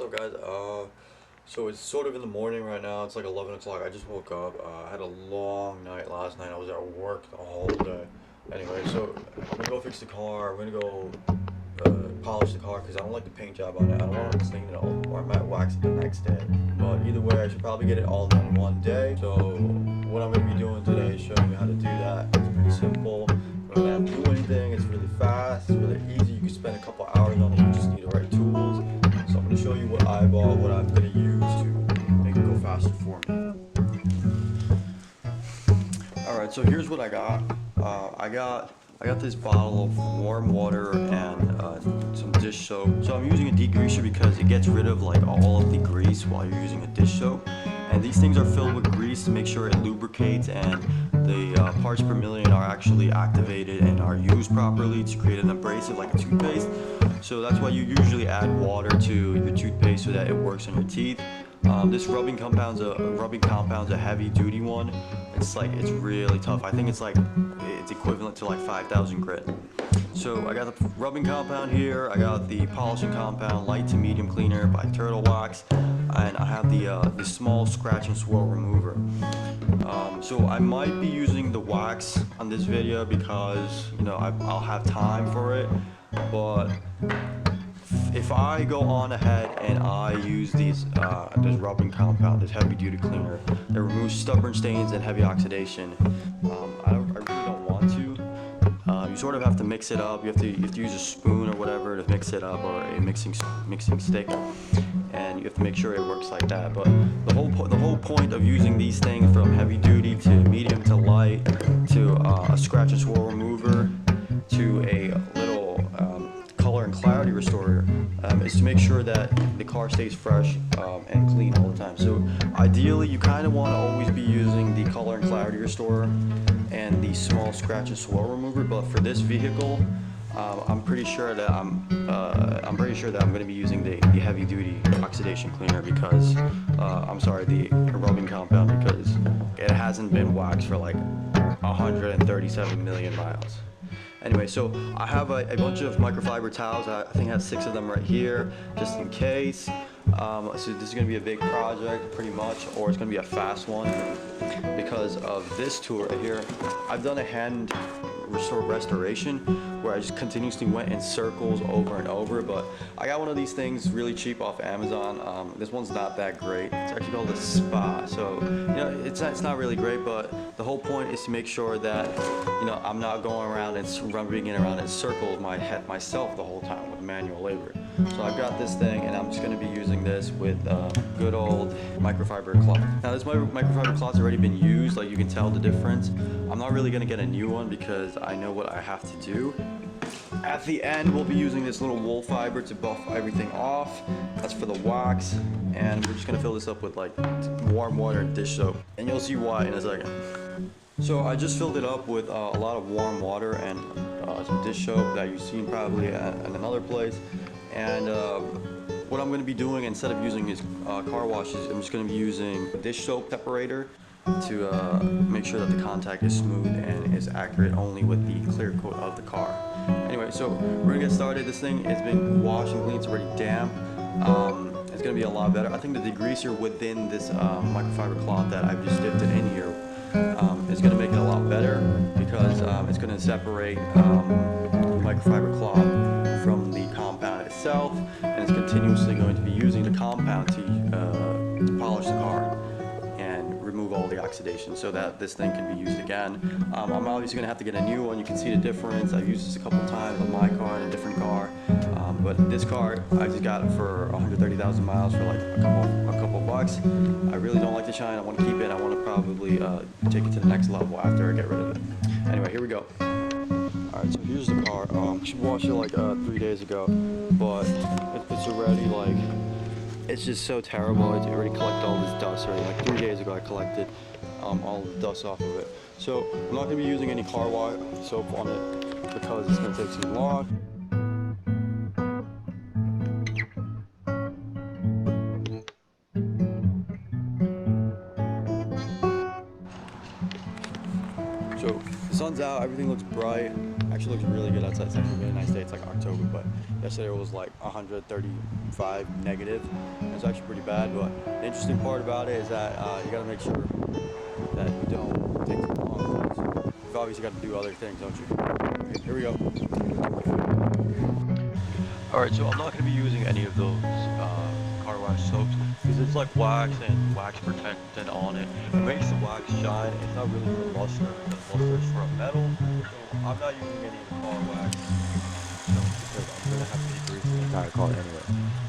What's up, guys? So it's sort of in the morning right now. It's like 11 o'clock. I just woke up. I had a long night last night. I was at work the whole day. Anyway, so I'm gonna go fix the car. I'm gonna go polish the car because I don't like the paint job on it. I don't want to clean it all, or I might wax it the next day. But either way, I should probably get it all done in one day. So what I'm gonna be doing today is showing you how to do that. It's pretty simple. You don't have to do anything. It's really fast. It's really easy. You can spend a couple hours on it. You just need the right tools. So I'm going to show you what I bought, what I'm going to use to make it go faster for me. Alright, so here's what I got. I got this bottle of warm water and some dish soap. So I'm using a degreaser because it gets rid of like all of the grease while you're using a dish soap. And these things are filled with grease to make sure it lubricates and the parts per million are actually activated and are used properly to create an abrasive like a toothpaste. So that's why you usually add water to your toothpaste so that it works on your teeth. This rubbing compound's a heavy duty one. It's really tough. I think it's equivalent to like 5,000 grit. So I got the rubbing compound here. I got the polishing compound, light to medium cleaner by Turtle Wax, and I have the small scratch and swirl remover. So I might be using the wax on this video because I'll have time for it. But if I go on ahead and I use this rubbing compound, this heavy duty cleaner that removes stubborn stains and heavy oxidation, I really don't want to. You sort of have to mix it up. You have to use a spoon or whatever to mix it up, or a mixing stick, and you have to make sure it works like that. But the whole point of using these things, from heavy duty to medium to light to a scratch and swirl remover to a little color and clarity restorer, is to make sure that the car stays fresh and clean all the time. So ideally you kind of want to always be using the color and clarity restorer and the small scratch and swirl remover, but for this vehicle I'm pretty sure that I'm going to be using the heavy duty oxidation cleaner because the rubbing compound, because it hasn't been waxed for like 137 million miles. Anyway, so I have a bunch of microfiber towels. I think I have 6 of them right here, just in case. So this is going to be a big project, pretty much, or it's going to be a fast one because of this tool right here. I've done a hand restoration where I just continuously went in circles over and over, but I got one of these things really cheap off Amazon. This one's not that great. It's actually called a Spa, so it's not really great, but the whole point is to make sure that I'm not going around and rubbing it around in circles myself the whole time with manual labor. So I've got this thing, and I'm just going to be using this with good old microfiber cloth. Now this microfiber cloth's already been used, like you can tell the difference. I'm not really going to get a new one because I know what I have to do. At the end we'll be using this little wool fiber to buff everything off. That's for the wax, and we're just going to fill this up with like warm water and dish soap, and you'll see why in a second. So I just filled it up with a lot of warm water and some dish soap that you've seen probably at another place. And what I'm going to be doing, instead of using these car washes, I'm just going to be using a dish soap separator to make sure that the contact is smooth and is accurate only with the clear coat of the car. Anyway, so we're going to get started. This thing has been washed and cleaned. It's already damp. It's going to be a lot better. I think the degreaser within this microfiber cloth that I've just dipped it in here is going to make it a lot better because it's going to separate the microfiber cloth from the compound itself, and it's continuously going to be using the compound to polish the car and remove all the oxidation so that this thing can be used again. I'm obviously going to have to get a new one. You can see the difference. I've used this a couple times on my car and a different car, but this car I just got it for 130,000 miles for like a couple bucks. I really don't like the shine. I want to keep it. I want to probably take it to the next level after I get rid of it. Anyway, here we go. Alright, so here's the car. I should wash it like 3 days ago, but it's already like, it's just so terrible. It already collected all this dust already. Like 3 days ago I collected all the dust off of it. So I'm not going to be using any car wash soap on it because it's going to take too long. So the sun's out, everything looks bright. actually looks really good outside. It's actually a really nice day. It's like October, but yesterday it was like 135 negative. It's actually pretty bad, but the interesting part about it is that you gotta make sure that you don't take too long. You've obviously got to do other things, don't you? Okay, here we go. Alright, so I'm not going to be using any of those car wash soaps because it's like wax and wax protectant on it. It makes the wax shine. It's not really for luster. The luster is for a metal. So I'm not using any of the car wax soaps because I'm going to have to degrease the entire car anyway.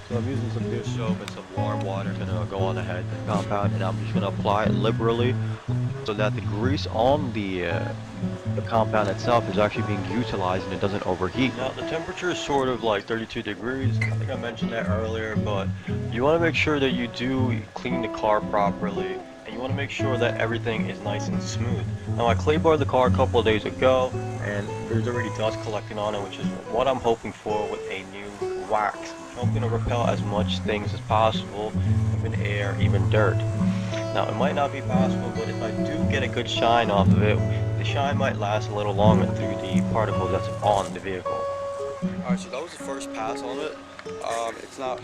So I'm using some dish soap and some warm water. I'm going to go on ahead and compound, and I'm just going to apply it liberally so that the grease on the compound itself is actually being utilized and it doesn't overheat. Now the temperature is sort of like 32 degrees. I think I mentioned that earlier, but you want to make sure that you do clean the car properly, and you want to make sure that everything is nice and smooth. Now I clay barred the car a couple of days ago, and there's already dust collecting on it, which is what I'm hoping for with a new wax. I'm going to repel as much things as possible, even air, even dirt. Now it might not be possible, but if I do get a good shine off of it, the shine might last a little longer through the particles that's on the vehicle. Alright, so that was the first pass on it. It's not,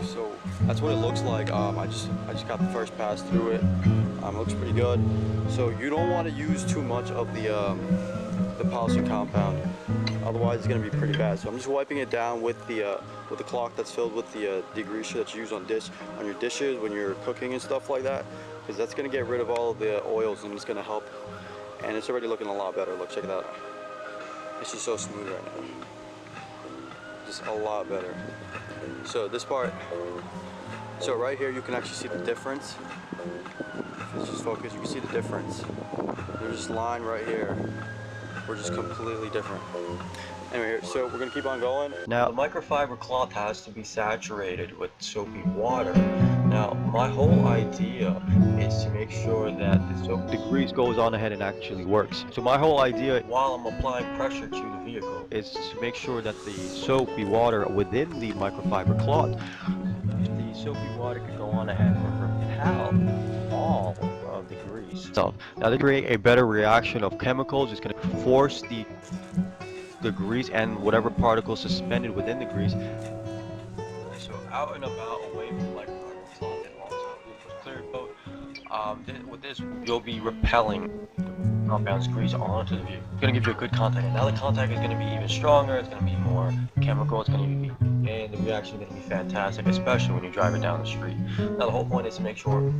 so that's what it looks like. I just got the first pass through it. It looks pretty good. So you don't want to use too much of the polishing compound, otherwise it's going to be pretty bad. So I'm just wiping it down with the cloth that's filled with the degreaser that you use on your dishes when you're cooking and stuff like that, because that's going to get rid of all of the oils and it's going to help. And it's already looking a lot better. Look, check it out. It's just so smooth right now. Just a lot better. So this part, so right here you can actually see the difference. Let's just focus, you can see the difference. There's this line right here. We're just completely different. Anyway, so we're gonna keep on going. Now, the microfiber cloth has to be saturated with soapy water. Now, my whole idea is to make sure that the grease goes on ahead and actually works. So my whole idea, while I'm applying pressure to the vehicle, is to make sure that the soapy water within the microfiber cloth, the soapy water can go on ahead and repel all of the grease. So now to create a better reaction of chemicals, it's going to force the grease and whatever particles suspended within the grease. So out and about, away from like cloth and also clear coat. With this, you'll be repelling the compound's grease onto the vehicle. It's going to give you a good contact. And now the contact is going to be even stronger. It's going to be more chemical. It's going to be, and the reaction is going to be fantastic, especially when you drive it down the street. Now the whole point is to make sure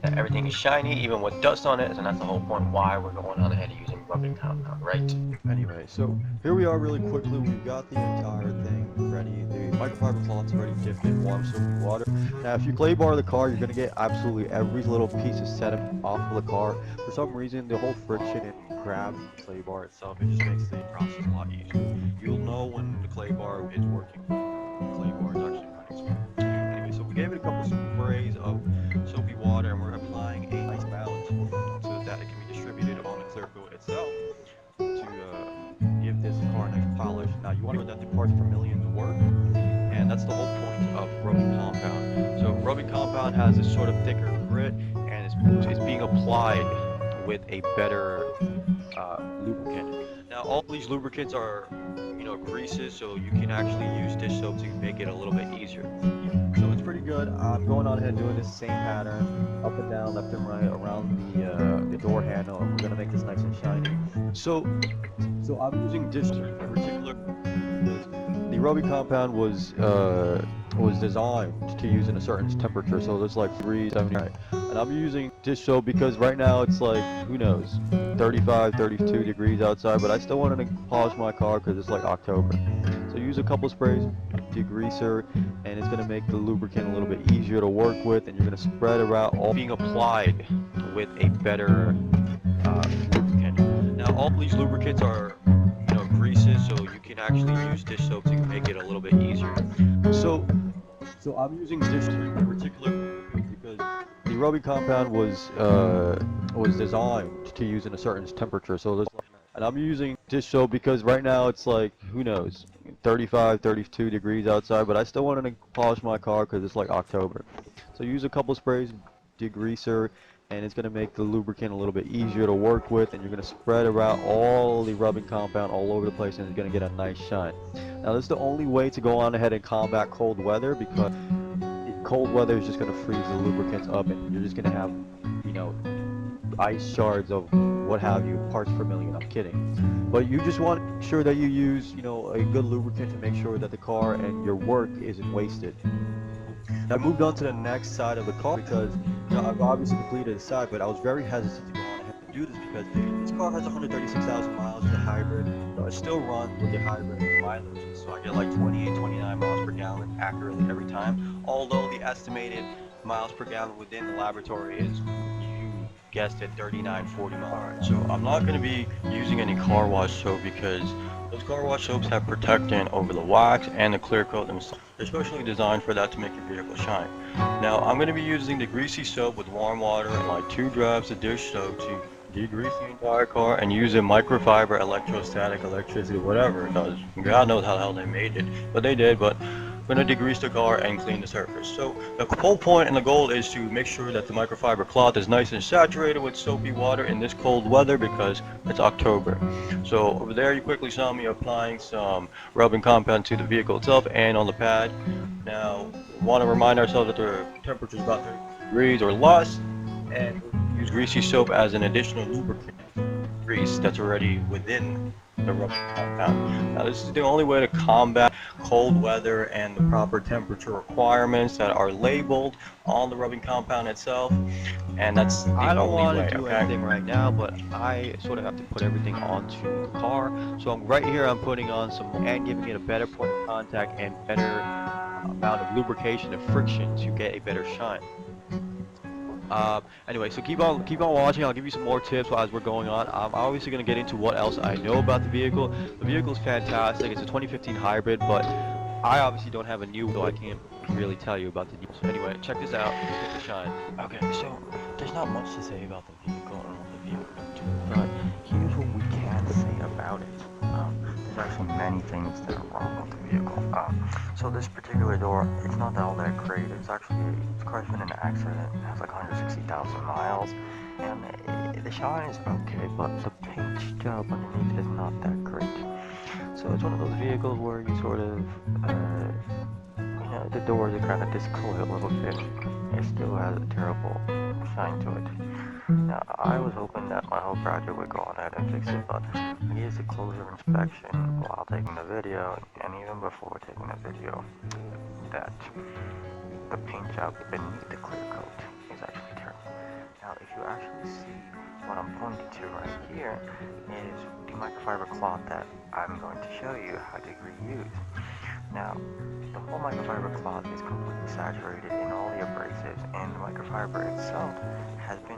that everything is shiny, even with dust on it, and that's the whole point why we're going on ahead and using rubbing compound, right? Anyway, so here we are really quickly. We've got the entire thing ready. The microfiber cloth's already dipped in warm soapy water. Now, if you clay bar the car, you're going to get absolutely every little piece of sediment off of the car. For some reason, the whole friction and grab the clay bar itself, it just makes the process a lot easier. You'll know when the clay bar is working. The clay bar is actually running smooth. Anyway, so we gave it a couple sprays of soapy water, and we're applying a nice balance so that it can be distributed on the clear coat itself to give this car a nice polish. Now, you want to know that the parts per million work, and that's the whole point of rubbing compound. So rubbing compound has this sort of thicker grit, and it's being applied with a better lubricant. Now, all these lubricants are, greases, so you can actually use dish soap to make it a little bit easier. So it's pretty good. I'm going on ahead and doing this same pattern, up and down, left and right, around the door handle, and we're gonna make this nice and shiny. So I'm using dish soap in particular. The rubbing compound was designed to use in a certain temperature, so there's like 379. And I'm using dish soap because right now it's like, who knows, 35, 32 degrees outside, but I still wanted to polish my car because it's like October. So use a couple sprays, degreaser, and it's going to make the lubricant a little bit easier to work with, and you're going to spread around, all being applied with a better lubricant. Now, all these lubricants are greases, so you can actually use dish soap to make it a little bit easier. So I'm using dish soap in particular because the rubbing compound was designed to use in a certain temperature, so there's, and I'm using dish soap because right now it's like, who knows, 35, 32 degrees outside, but I still wanted to polish my car because it's like October. So use a couple sprays, degreaser, and it's going to make the lubricant a little bit easier to work with, and you're going to spread around all the rubbing compound all over the place, and it's going to get a nice shine. Now this is the only way to go on ahead and combat cold weather, because cold weather is just going to freeze the lubricants up, and you're just going to have, you know, ice shards of what have you, parts per million. I'm kidding. But you just want to make sure that you use, you know, a good lubricant to make sure that the car and your work isn't wasted. I moved on to the next side of the car because, you know, I've obviously completed the side, but I was very hesitant to go on ahead and do this because this car has 136,000 miles. It's a hybrid. It still runs with the hybrid mileage, so I get like 28, 29 miles per gallon accurately every time. Although the estimated miles per gallon within the laboratory is, you guessed it, 39, 40 miles. Alright, so I'm not going to be using any car wash soap because those car wash soaps have protectant over the wax and the clear coat themselves. They're specially designed for that to make your vehicle shine. Now I'm going to be using the greasy soap with warm water and like 2 drops of dish soap to degrease the entire car and use a microfiber electrostatic electricity, whatever it does. God knows how the hell they made it, but they did. But I'm going to degrease the car and clean the surface. So the whole point and the goal is to make sure that the microfiber cloth is nice and saturated with soapy water in this cold weather because it's October. So over there you quickly saw me applying some rubbing compound to the vehicle itself and on the pad. Now we want to remind ourselves that the temperature is about 30 degrees or less, and use greasy soap as an additional lubricant grease that's already within the rubbing compound. Now this is the only way to combat cold weather and the proper temperature requirements that are labeled on the rubbing compound itself, and that's the only way. I don't want to do anything right now, but I sort of have to put everything onto the car. So right here I'm putting on some and giving it a better point of contact and better amount of lubrication and friction to get a better shine. Anyway, so keep on watching. I'll give you some more tips as we're going on. I'm obviously going to get into what else I know about the vehicle. The vehicle is fantastic. It's a 2015 hybrid, but I obviously don't have a new, so I can't really tell you about the new. So anyway, check this out. Get the shine. Okay, so there's not much to say about the vehicle and what the vehicle can do, but here's what we can say about it. There's actually many things that are wrong with the vehicle. So this particular door, it's not all that great. It's car's been in an accident. It has like 160,000 miles, and the shine is okay, but the paint job underneath is not that great. So it's one of those vehicles where you sort of, you know, the doors are kind of discolored a little bit. It still has a terrible shine to it. Now, I was hoping that my whole project would go on ahead and fix it, but I used a closer inspection while taking the video, and even before taking the video, that the paint job beneath the clear coat is actually terrible. Now, if you actually see what I'm pointing to right here is the microfiber cloth that I'm going to show you how to reuse. Now, the whole microfiber cloth is completely saturated in all the abrasives, and the microfiber itself has been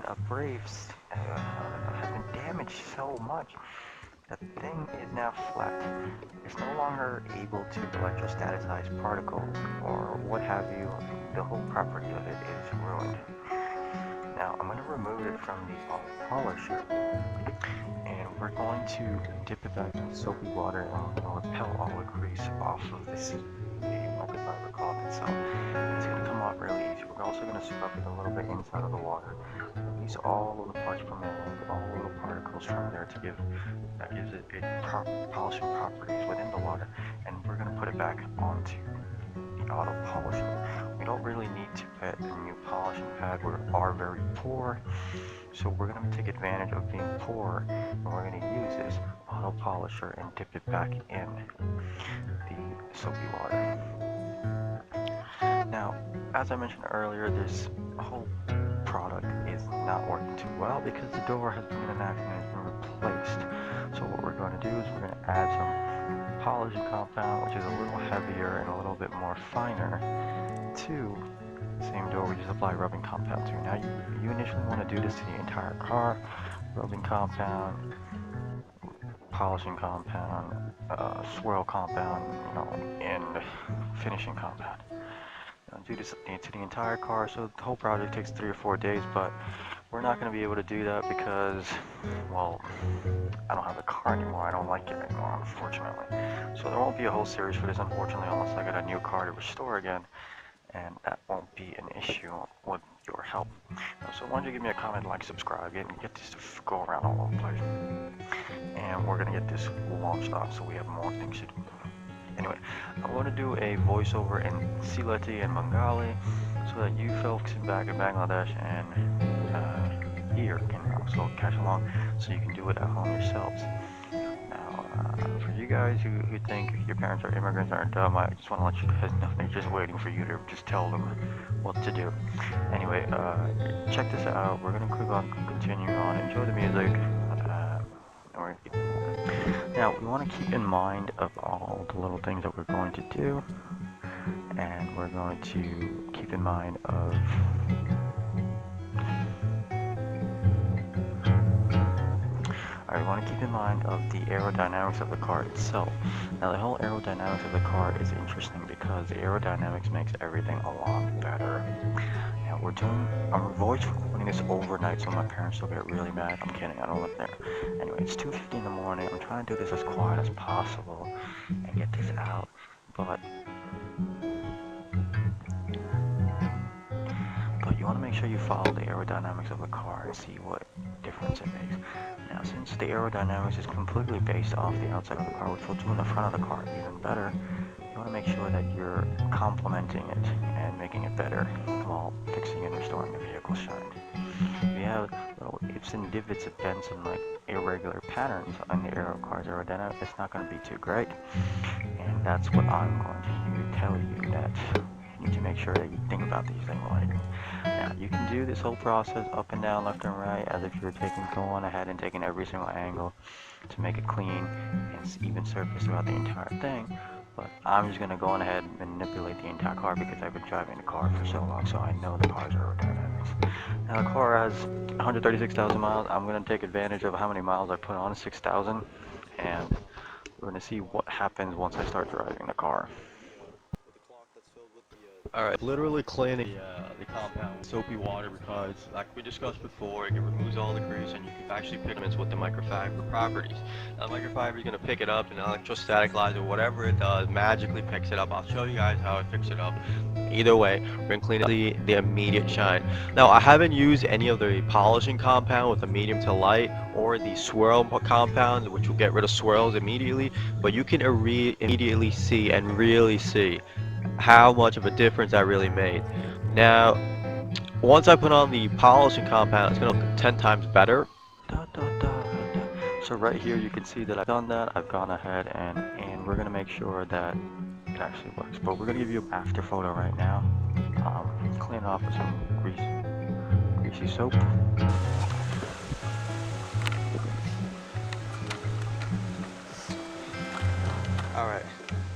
has been damaged so much that the thing is now flat. It's no longer able to electrostatize particles or what have you. The whole property of it is ruined. Now, I'm going to remove it from the auto polisher, and we're going to dip it back in soapy water and repel all the grease off of the microfiber cloth itself. It's going to come off really easy. We're also going to scrub it a little bit inside of the water. Release all of the parts from it, all the little particles from there to gives it polishing properties within the water. And we're going to put it back onto the auto polisher. We don't really need to get a new polishing pad. We are very poor, so we're going to take advantage of being poor, and we're going to use this auto polisher and dip it back in the soapy water. Now, as I mentioned earlier, this whole product is not working too well because the door has been in an accident and has been replaced. So what we're going to do is we're going to add some polishing compound, which is a little heavier and a little bit more finer, to the same door we just apply rubbing compound to. Now you initially want to do this to the entire car. Rubbing compound, polishing compound, swirl compound, you know, and finishing compound. Do this to the entire car, so the whole project takes 3 or 4 days, but we're not going to be able to do that because, well, I don't have the car anymore. I don't like it anymore, unfortunately. So there won't be a whole series for this, unfortunately, unless I get a new car to restore again, and that won't be an issue with your help. So why don't you give me a comment, like, subscribe, get this to go around all over the place. And we're gonna get this launched off so we have more things to do. Anyway, I want to do a voiceover in Silati and Bengali so that you folks back in Bangladesh and here can also catch along, so you can do it at home yourselves. Now, for you guys who think your parents are immigrants aren't dumb, I just want to let you guys know they're just waiting for you to just tell them what to do. Anyway, check this out. We're going to click on continue on, enjoy the music. Now, we want to keep in mind of all the little things that we're going to do, and we're going to keep in mind of I want to keep in mind of the aerodynamics of the car itself. Now, the whole aerodynamics of the car is interesting because the aerodynamics makes everything a lot better. Now, I'm voice recording this overnight so my parents will get really mad. I'm kidding, I don't live there. Anyway, it's 2:50 in the morning. I'm trying to do this as quiet as possible and get this out, but you want to make sure you follow the aerodynamics of the car and see what difference it makes. Now, since the aerodynamics is completely based off the outside of the car, which we'll do in the front of the car even better, you want to make sure that you're complementing it and making it better while fixing and restoring the vehicle shine. If you have little ifs and divots of dents and like irregular patterns on the car's aerodynamics, it's not going to be too great. And that's what I'm going to tell you, that you need to make sure that you think about these things later. Now, you can do this whole process up and down, left and right, as if you're going ahead and taking every single angle to make it clean and even surface throughout the entire thing. But I'm just going to go on ahead and manipulate the entire car because I've been driving the car for so long, so I know the car's aerodynamics. Now, the car has 136,000 miles. I'm going to take advantage of how many miles I put on, 6,000, and we're going to see what happens once I start driving the car. Alright, literally cleaning the compound with soapy water because, like we discussed before, it removes all the grease and you can actually pigments with the microfiber properties. Now, the microfiber is going to pick it up, and electrostatic lines or whatever it does magically picks it up. I'll show you guys how it picks it up. Either way, we're going to clean up the immediate shine. Now, I haven't used any of the polishing compound with the medium to light or the swirl compound, which will get rid of swirls immediately, but you can immediately see and really see how much of a difference that really made. Now, once I put on the polishing compound, it's going to look 10 times better. So right here you can see that I've done that. I've gone ahead and we're going to make sure that it actually works. But we're going to give you an after photo right now. Clean off with some greasy soap. Alright,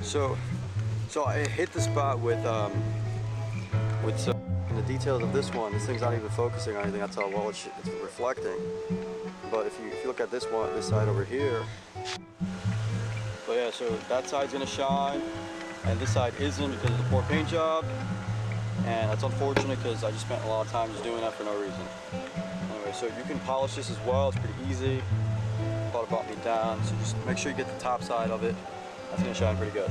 so I hit the spot with some, in the details of this one, this thing's not even focusing on anything, that's how well it's reflecting. But if you look at this side over here, so yeah, so that side's gonna shine, and this side isn't because of the poor paint job, and that's unfortunate because I just spent a lot of time just doing that for no reason. Anyway, so you can polish this as well, it's pretty easy. Thought it brought me down, so just make sure you get the top side of it. That's gonna shine pretty good.